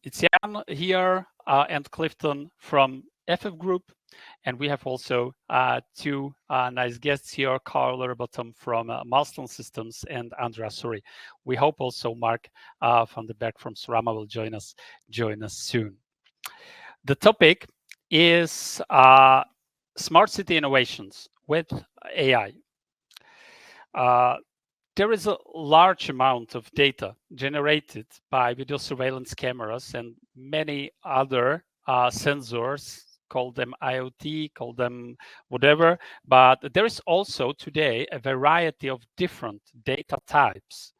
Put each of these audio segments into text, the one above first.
It's Jan here and Clifton from FF Group. And we have also two nice guests here, Karl Rubottom from Milestone Systems and Andrea Sorri. We hope also Mark van the Berk from Sorama will join us soon. The topic is smart city innovations with AI. There is a large amount of data generated by video surveillance cameras and many other sensors, call them IoT, call them whatever. But there is also today a variety of different data types,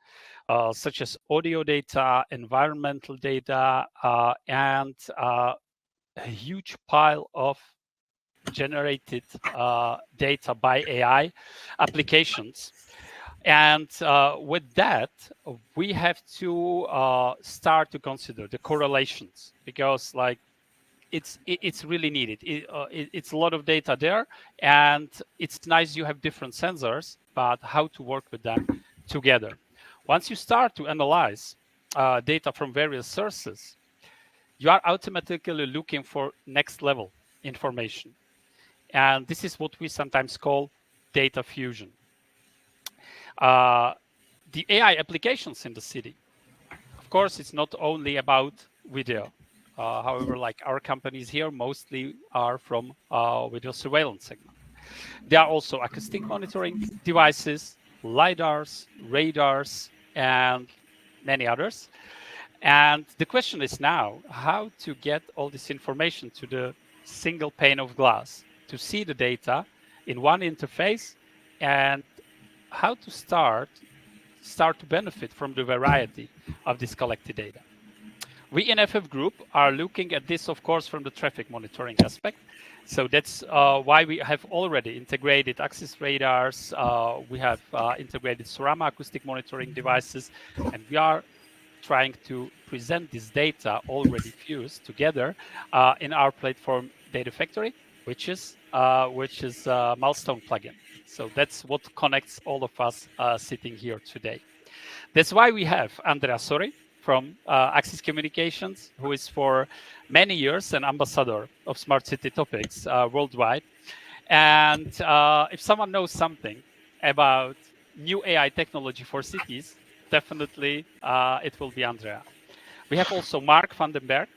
such as audio data, environmental data, and a huge pile of generated data by AI applications. And with that, we have to start to consider the correlations, because like it's really needed. It's a lot of data there, and it's nice you have different sensors, but how to work with them together. Once you start to analyze data from various sources, you are automatically looking for next level information. And this is what we sometimes call data fusion. The AI applications in the city, of course, it's not only about video. However, like our companies here mostly are from video surveillance segment. There are also acoustic monitoring devices, LiDARs, radars, and many others. And the question is now how to get all this information to the single pane of glass, to see the data in one interface, and how to start to benefit from the variety of this collected data. We in FF Group are looking at this, of course, from the traffic monitoring aspect. So that's why we have already integrated access radars. We have integrated Sorama acoustic monitoring devices, and we are trying to present this data already fused together in our platform Data Factory, which is Milestone plugin. So that's what connects all of us sitting here today. That's why we have Andrea Sorri from Axis Communications, who is for many years an ambassador of smart city topics worldwide. And if someone knows something about new AI technology for cities, definitely it will be Andrea. We have also Mark van den Berg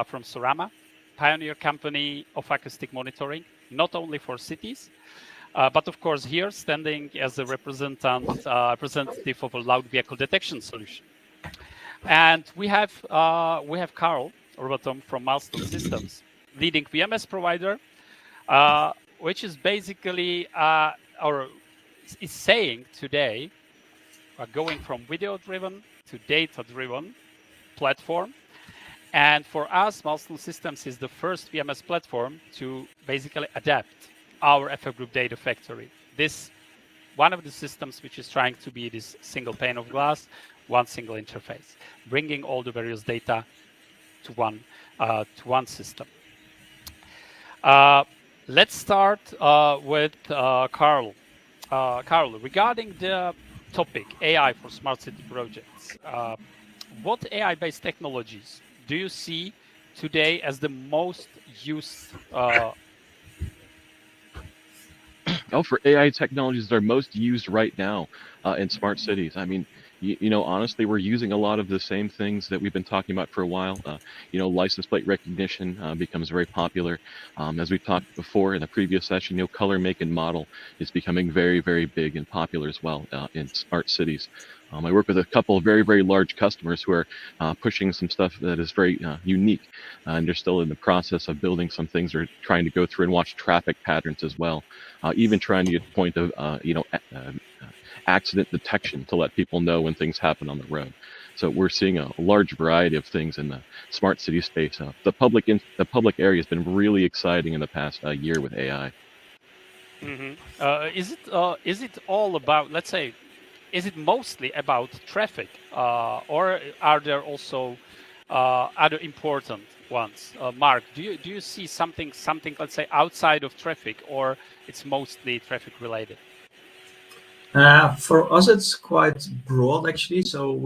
from Sorama, pioneer company of acoustic monitoring, not only for cities, but of course here standing as a representative of a loud vehicle detection solution. And we have Karl Rubottom from Milestone Systems, leading VMS provider, which is basically or is saying today going from video-driven to data-driven platform. And for us, Milestone Systems is the first VMS platform to basically adapt our FF Group Data Factory. This one of the systems which is trying to be this single pane of glass, one single interface, bringing all the various data to one system. Let's start with Karl. Karl, regarding the topic AI for smart city projects, what AI-based technologies do you see today as the most used? For AI technologies that are most used right now in smart cities. I mean, honestly, we're using a lot of the same things that we've been talking about for a while. License plate recognition becomes very popular. As we talked before in the previous session, color, make, and model is becoming very, very big and popular as well in smart cities. I work with a couple of very, very large customers who are pushing some stuff that is very unique, and they're still in the process of building some things. They're trying to go through and watch traffic patterns as well, even trying to get to the point of accident detection to let people know when things happen on the road. So we're seeing a large variety of things in the smart city space. The public area has been really exciting in the past year with AI. Mm-hmm. Is it all about, let's say, is it mostly about traffic, or are there also other important ones? Mark, do you see something, let's say, outside of traffic, or it's mostly traffic related? For us, it's quite broad actually. So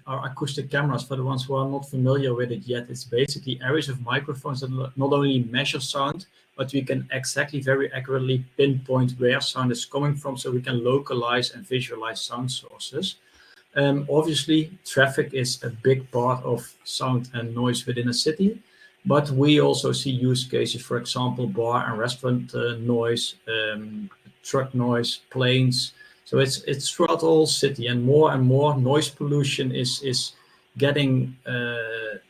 our acoustic cameras, for the ones who are not familiar with it yet, it's basically areas of microphones that not only measure sound, but we can exactly very accurately pinpoint where sound is coming from, so we can localize and visualize sound sources. Obviously, traffic is a big part of sound and noise within a city, but we also see use cases, for example, bar and restaurant noise, truck noise, planes. So it's throughout the whole city, and more noise pollution is getting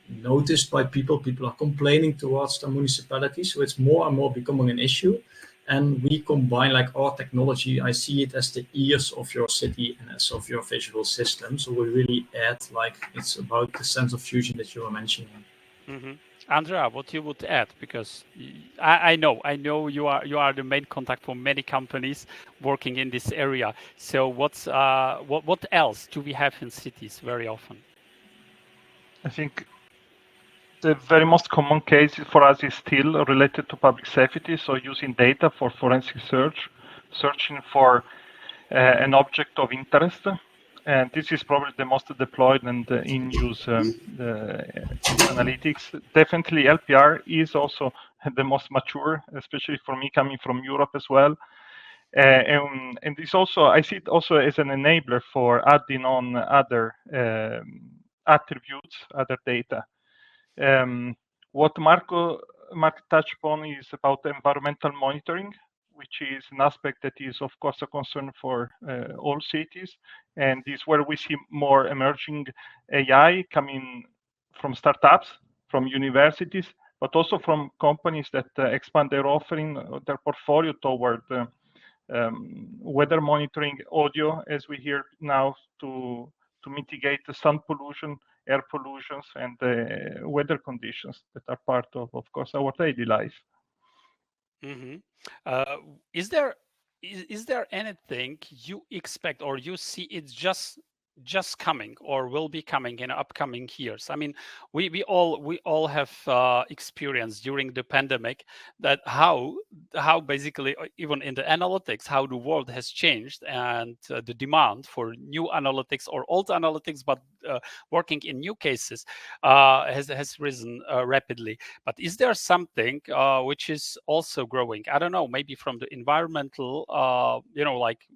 noticed by people. People are complaining towards the municipality, so it's more and more becoming an issue. And we combine like our technology. I see it as the ears of your city and as of your visual system. So we really add, like, it's about the sense of fusion that you were mentioning. Mm-hmm. Andrea, what you would add, because I know you are the main contact for many companies working in this area. So what else do we have in cities very often? I think the very most common case for us is still related to public safety. So using data for forensic search, searching for an object of interest. And this is probably the most deployed and in-use analytics. Definitely LPR is also the most mature, especially for me coming from Europe as well. And it's also, I see it also as an enabler for adding on other attributes, other data. What Mark touched upon is about environmental monitoring, which is an aspect that is, of course, a concern for all cities. And is where we see more emerging AI coming from startups, from universities, but also from companies that expand their offering, their portfolio toward weather monitoring, audio, as we hear now, to mitigate the sound pollution, air pollutions, and weather conditions that are part of course, our daily life. Mm-hmm. Is there anything you expect or you see it's just coming or will be coming in upcoming years? I mean, we all have experienced during the pandemic that how basically even in the analytics how the world has changed, and the demand for new analytics or old analytics, but working in new cases has risen rapidly. But is there something which is also growing? I don't know, maybe from the environmental, like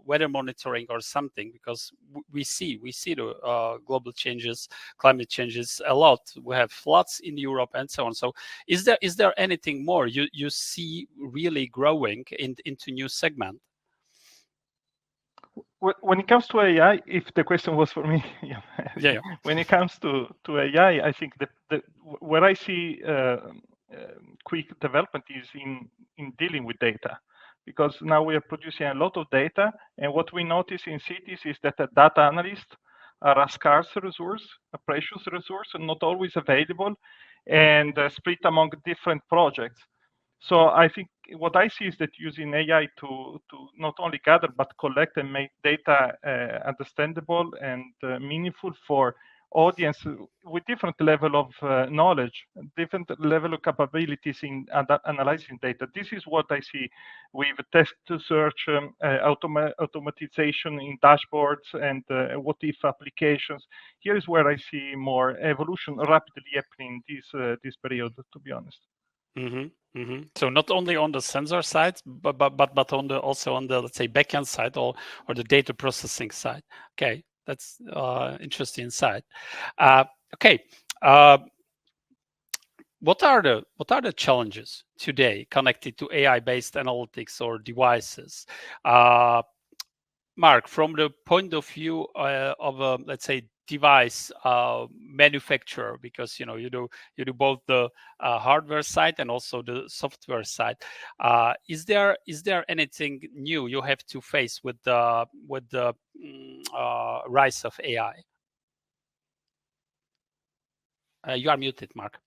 weather monitoring or something, because we see the global changes, climate changes a lot. We have floods in Europe and so on. So is there anything more you see really growing into new segment? When it comes to AI, if the question was for me, yeah. When it comes to AI, I think where I see quick development is in dealing with data, because now we are producing a lot of data, and what we notice in cities is that a data analyst are a scarce resource, a precious resource, and not always available, and split among different projects. So I think what I see is that using AI to not only gather but collect and make data understandable and meaningful for audience with different level of knowledge, different level of capabilities in analyzing data. This is what I see with text to search, automatization in dashboards, and what if applications. Here is where I see more evolution rapidly happening this period, to be honest. Mm-hmm. Mm-hmm. So not only on the sensor side, but also on the, let's say, backend side or the data processing side. Okay, that's interesting insight. Okay, what are the challenges today connected to AI-based analytics or devices? Mark, from the point of view of a, let's say, device manufacturer, because you do both the hardware side and also the software side. Is there anything new you have to face with the rise of AI? You are muted, Mark.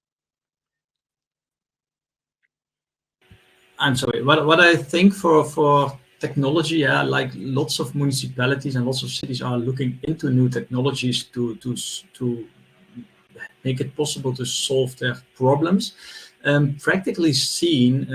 I'm sorry. What I think for technology, like lots of municipalities and lots of cities are looking into new technologies to make it possible to solve their problems. Practically seen,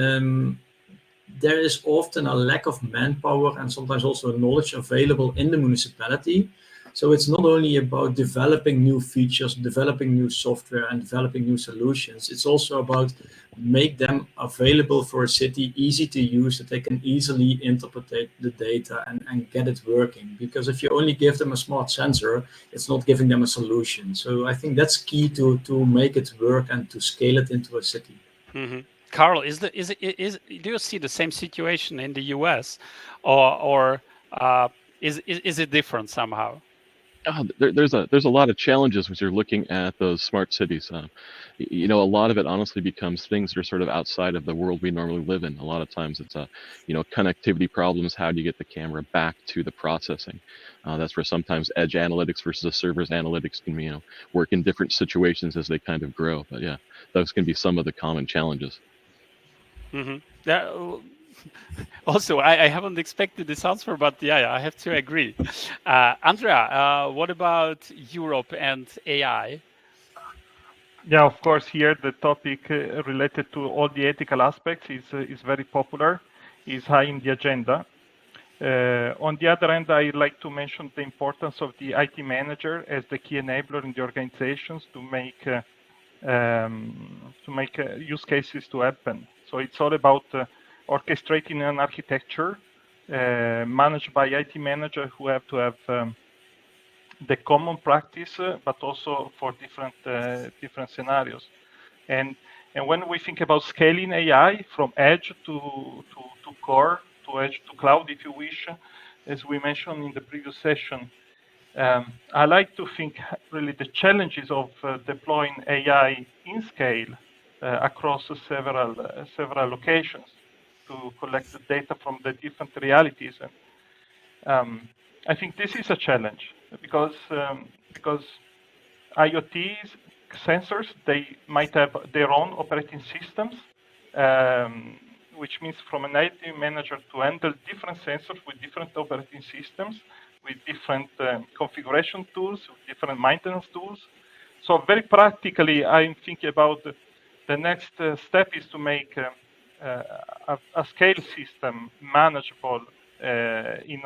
there is often a lack of manpower and sometimes also knowledge available in the municipality. So it's not only about developing new features, developing new software, and developing new solutions. It's also about make them available for a city, easy to use, that they can easily interpret the data and get it working. Because if you only give them a smart sensor, it's not giving them a solution. So I think that's key to make it work and to scale it into a city. Mm-hmm. Karl, do you see the same situation in the US, or is it different somehow? There's a lot of challenges when you're looking at those smart cities. A lot of it honestly becomes things that are sort of outside of the world we normally live in. A lot of times it's connectivity problems. How do you get the camera back to the processing? That's where sometimes edge analytics versus the server's analytics can work in different situations as they kind of grow. But yeah, those can be some of the common challenges. Mm-hmm. Also, I haven't expected this answer, but yeah, I have to agree. Andrea, what about Europe and AI? Yeah, of course, here the topic related to all the ethical aspects is very popular, is high in the agenda. On the other hand, I like to mention the importance of the IT manager as the key enabler in the organizations to make use cases to happen. So it's all about orchestrating an architecture managed by IT manager who have to have the common practice, but also for different scenarios. And when we think about scaling AI from edge to core, to edge to cloud, if you wish, as we mentioned in the previous session, I like to think really the challenges of deploying AI in scale across several locations to collect the data from the different realities. And I think this is a challenge because IoT sensors, they might have their own operating systems, which means from an IT manager to handle different sensors with different operating systems, with different configuration tools, with different maintenance tools. So very practically, I'm thinking about the next step is to make a scale system manageable in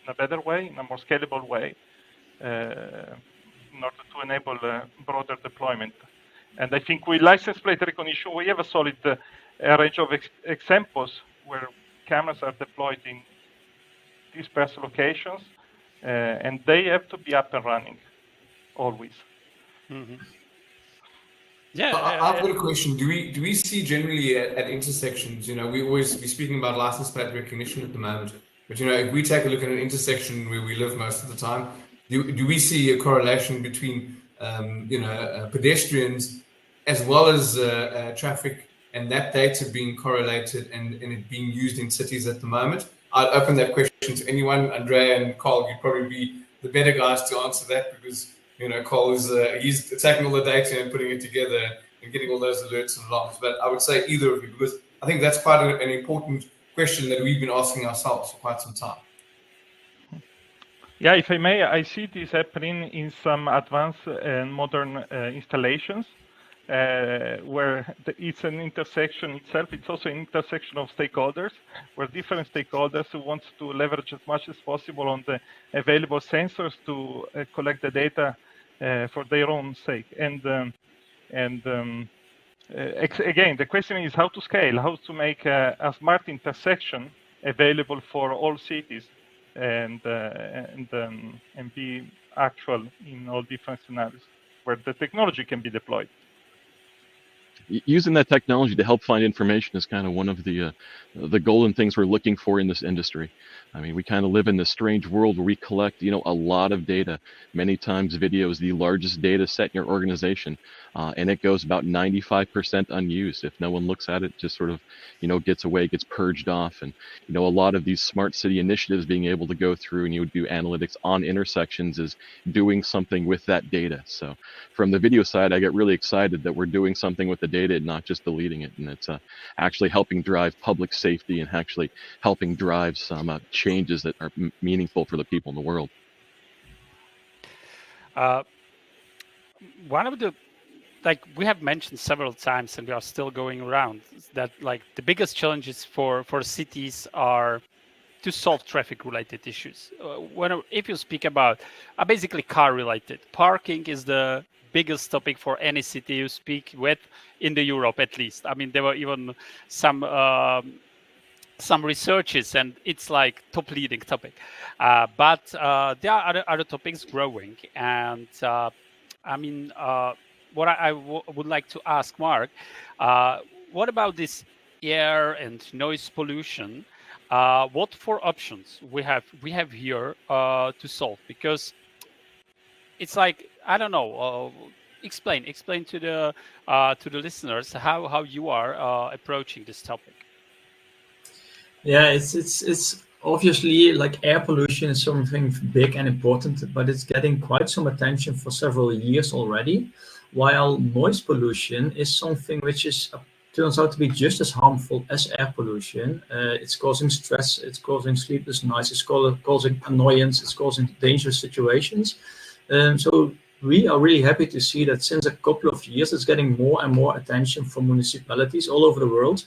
a better way, in a more scalable way, in order to enable broader deployment. And I think with license plate recognition, we have a solid range of examples where cameras are deployed in dispersed locations, and they have to be up and running always. Mm-hmm. Yeah, I've got a question. Do we see generally at intersections? We're speaking about license plate recognition at the moment, but if we take a look at an intersection where we live most of the time, do we see a correlation between pedestrians as well as traffic, and that data being correlated and it being used in cities at the moment? I'd open that question to anyone. Andrea and Karl, you'd probably be the better guys to answer that, because Karl is he's taking all the data and putting it together and getting all those alerts and logs. But I would say either of you, because I think that's quite an important question that we've been asking ourselves for quite some time. Yeah, if I may, I see this happening in some advanced and modern installations, where it's an intersection itself. It's also an intersection of stakeholders, where different stakeholders who want to leverage as much as possible on the available sensors to collect the data for their own sake. And again, the question is how to scale, how to make a smart intersection available for all cities and be actual in all different scenarios where the technology can be deployed. Using that technology to help find information is kind of one of the golden things we're looking for in this industry. I mean, we kind of live in this strange world where we collect, a lot of data. Many times video is the largest data set in your organization, and it goes about 95% unused. If no one looks at it, just sort of, gets away, gets purged off. And, a lot of these smart city initiatives being able to go through and do analytics on intersections is doing something with that data. So from the video side, I get really excited that we're doing something with the data and not just deleting it. And it's actually helping drive public safety and actually helping drive some changes that are meaningful for the people in the world. One of the like we have mentioned several times, and we are still going around, that like the biggest challenges for cities are to solve traffic-related issues. If you speak about basically car-related, parking is the biggest topic for any city you speak with in the Europe, at least. I mean, there were even some researches, and it's like top leading topic. But there are other topics growing, and I mean, what I would like to ask Mark, what about this air and noise pollution? What four options we have here to solve? Because it's like, I don't know. Explain to the listeners how you are approaching this topic. Yeah, it's obviously like air pollution is something big and important, but it's getting quite some attention for several years already. While noise pollution is something which turns out to be just as harmful as air pollution. It's causing stress, it's causing sleepless nights, it's causing annoyance, it's causing dangerous situations. So we are really happy to see that since a couple of years, it's getting more and more attention from municipalities all over the world.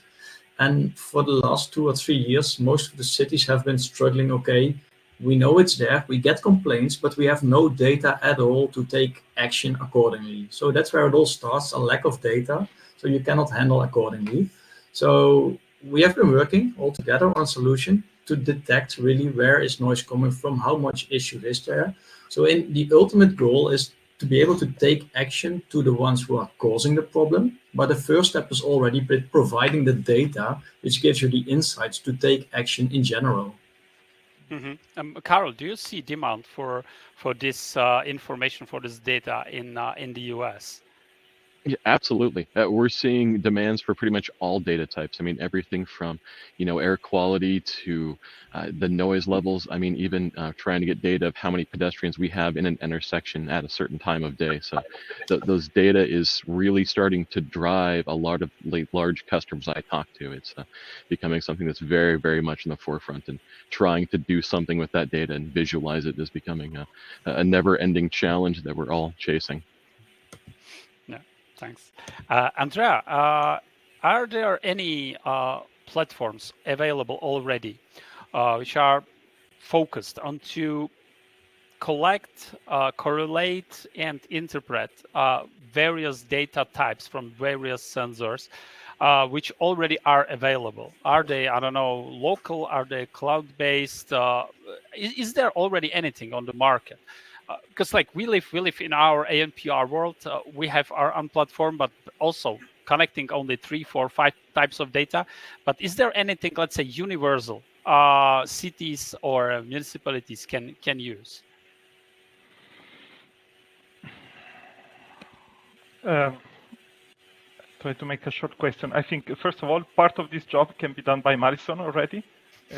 And for the last 2 or 3 years, most of the cities have been struggling. Okay, we know it's there, we get complaints, but we have no data at all to take action accordingly. So that's where it all starts, a lack of data. So you cannot handle accordingly. So we have been working all together on a solution to detect really where is noise coming from, how much issue is there. So the ultimate goal is to be able to take action to the ones who are causing the problem. But the first step is already providing the data, which gives you the insights to take action in general. Mm-hmm. Karl, do you see demand for this information, for this data in the US? Yeah, absolutely. We're seeing demands for pretty much all data types. I mean, everything from, air quality to the noise levels. I mean, even trying to get data of how many pedestrians we have in an intersection at a certain time of day. So those data is really starting to drive a lot of large customers I talk to. It's becoming something that's very, very much in the forefront, and trying to do something with that data and visualize it is becoming a never-ending challenge that we're all chasing. Thanks. Andrea, are there any platforms available already which are focused on to collect, correlate, and interpret various data types from various sensors which already are available? Are they, I don't know, local? Are they cloud-based? Is there already anything on the market? Because like we live in our ANPR world, we have our own platform, but also connecting only 3, 4, 5 types of data. But is there anything, let's say, universal cities or municipalities can use? Try to make a short question. I think, first of all, part of this job can be done by Milestone already.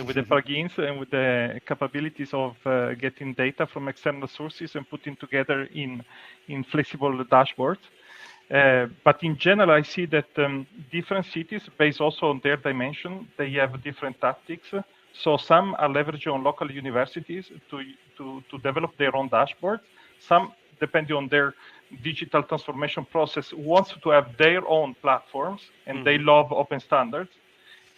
With the plugins and with the capabilities of getting data from external sources and putting together in flexible dashboards. But in general, I see that different cities, based also on their dimension, they have different tactics. So some are leveraging on local universities to develop their own dashboards. Some, depending on their digital transformation process, wants to have their own platforms, and they love open standards.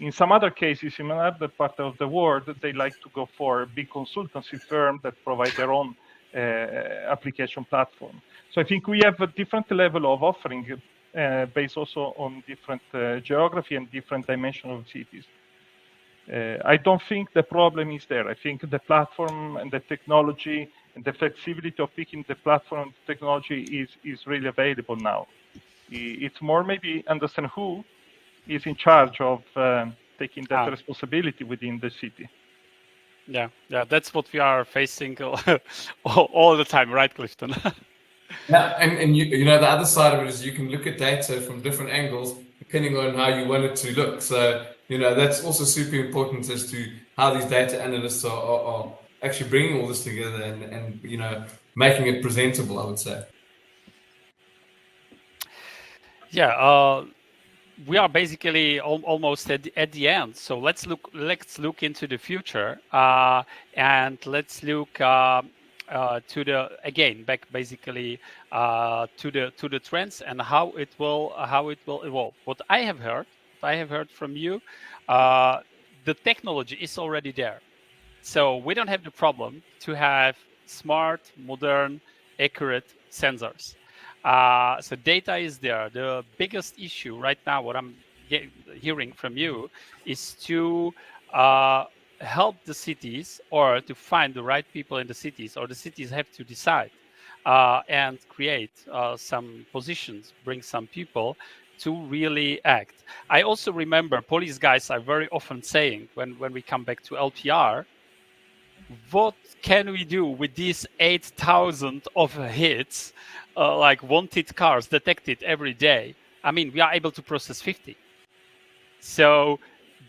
In some other cases, in another part of the world, they like to go for a big consultancy firm that provide their own application platform. So I think we have a different level of offering based also on different geography and different dimension of cities. I don't think the problem is there. I think the platform and the technology and the flexibility of picking the platform and the technology is really available now. It's more maybe understand who is in charge of taking that responsibility within the city. Yeah, that's what we are facing all the time, right, Clifton? Yeah, and the other side of it is you can look at data from different angles depending on how you want it to look. So that's also super important as to how these data analysts are actually bringing all this together and making it presentable, I would say. Yeah. We are basically almost at the end. So let's look into the future and let's look to the again back basically to the trends and how it will evolve. What I have heard from you, the technology is already there, so we don't have the problem to have smart, modern, accurate sensors. So data is there. The biggest issue right now, what I'm hearing from you, is to help the cities, or to find the right people in the cities, or the cities have to decide and create some positions, bring some people to really act. I also remember police guys are very often saying, when we come back to LPR, what can we do with these 8,000 of hits, like wanted cars detected every day? I mean, we are able to process 50. So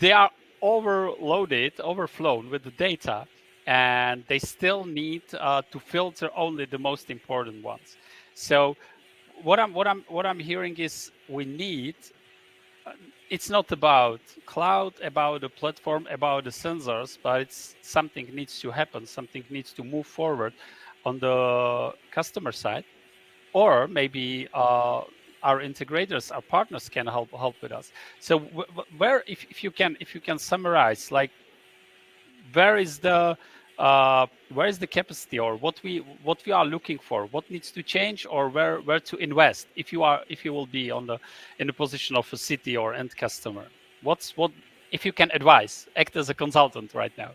they are overflown with the data, and they still need to filter only the most important ones. So what I'm hearing is we need. It's not about cloud, about the platform, about the sensors, but it's something needs to happen. Something needs to move forward on the customer side, or maybe our integrators, our partners can help with us. So where, if you can summarize, like where is the capacity, or what we are looking for, what needs to change, or where to invest if you will be in the position of a city or end customer? What if you can advise, act as a consultant right now?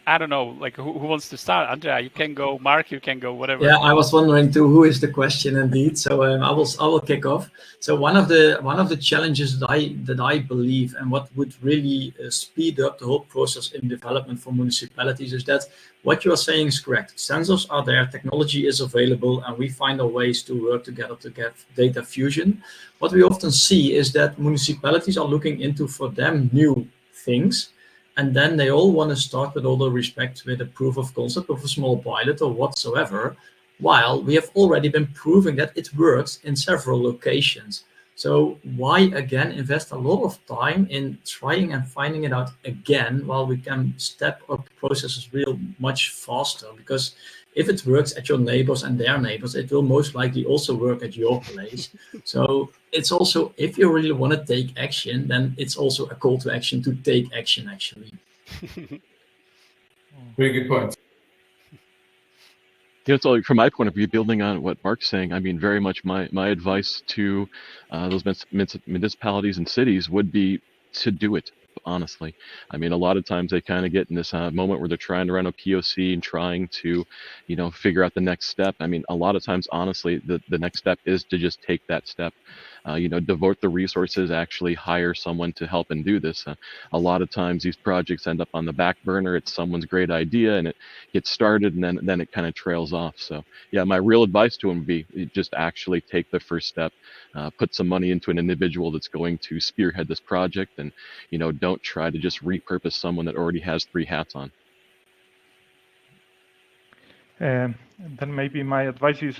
I don't know, like who wants to start? Andrea, you can go. Mark, you can go. Whatever. Yeah, I was wondering too, who is the question indeed. So I will kick off. So one of the challenges that I believe, and what would really speed up the whole process in development for municipalities, is that what you are saying is correct. Sensors are there, technology is available, and we find our ways to work together to get data fusion. What we often see is that municipalities are looking into, for them, new things. And then they all want to start, with all the respect, with a proof of concept of a small pilot or whatsoever, while we have already been proving that it works in several locations. So why again invest a lot of time in trying and finding it out again, while we can step up processes real much faster? Because if it works at your neighbors and their neighbors, it will most likely also work at your place. So it's also, if you really want to take action, then it's also a call to action to take action, actually. Very good point. Yeah, so from my point of view, building on what Mark's saying, I mean, very much my advice to those municipalities and cities would be to do it, honestly. I mean, a lot of times they kind of get in this moment where they're trying to run a POC and trying to, figure out the next step. I mean, a lot of times, honestly, the next step is to just take that step. Devote the resources, actually hire someone to help and do this. A lot of times these projects end up on the back burner. It's someone's great idea and it gets started, and then it kind of trails off. So yeah, my real advice to them would be just actually take the first step, put some money into an individual that's going to spearhead this project, and don't try to just repurpose someone that already has 3 hats on. Then maybe my advice is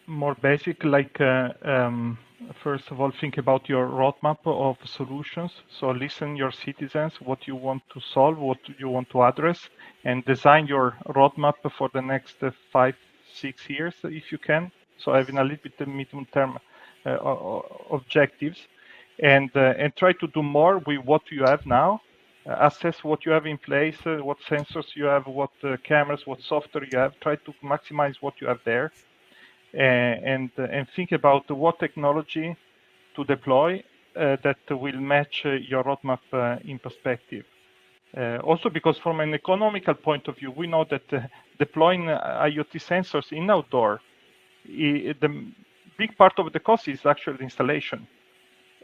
more basic, like first of all, think about your roadmap of solutions. So listen your citizens, what you want to solve, what you want to address, and design your roadmap for the next 5-6 years, if you can. So having a little bit of medium-term objectives, and try to do more with what you have now. Assess what you have in place, what sensors you have, what cameras, what software you have. Try to maximize what you have there, and think about what technology to deploy that will match your roadmap in perspective. Also, because from an economical point of view, we know that deploying IoT sensors in outdoor, the big part of the cost is actually installation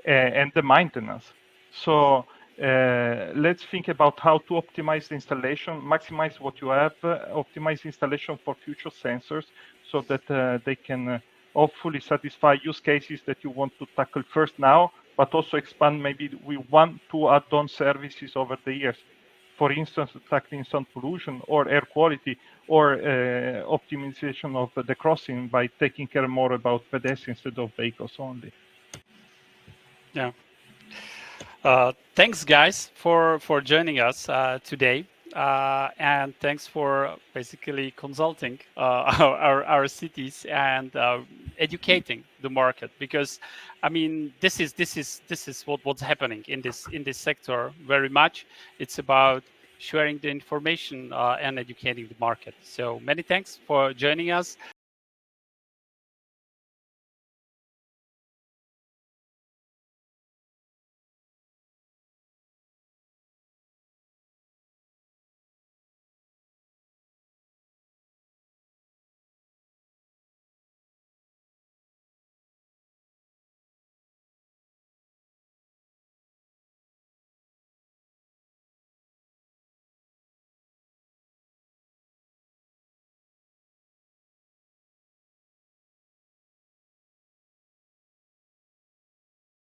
and the maintenance. So let's think about how to optimize the installation, maximize what you have, optimize installation for future sensors, so that they can hopefully satisfy use cases that you want to tackle first now, but also expand maybe with 1-2 add-on services over the years. For instance, tackling sound pollution or air quality, or optimization of the crossing by taking care more about pedestrians instead of vehicles only. Yeah. Thanks, guys, for joining us today. And thanks for basically consulting our cities and educating the market, because I mean this is what's happening in this sector very much. It's about sharing the information and educating the market. So many thanks for joining us.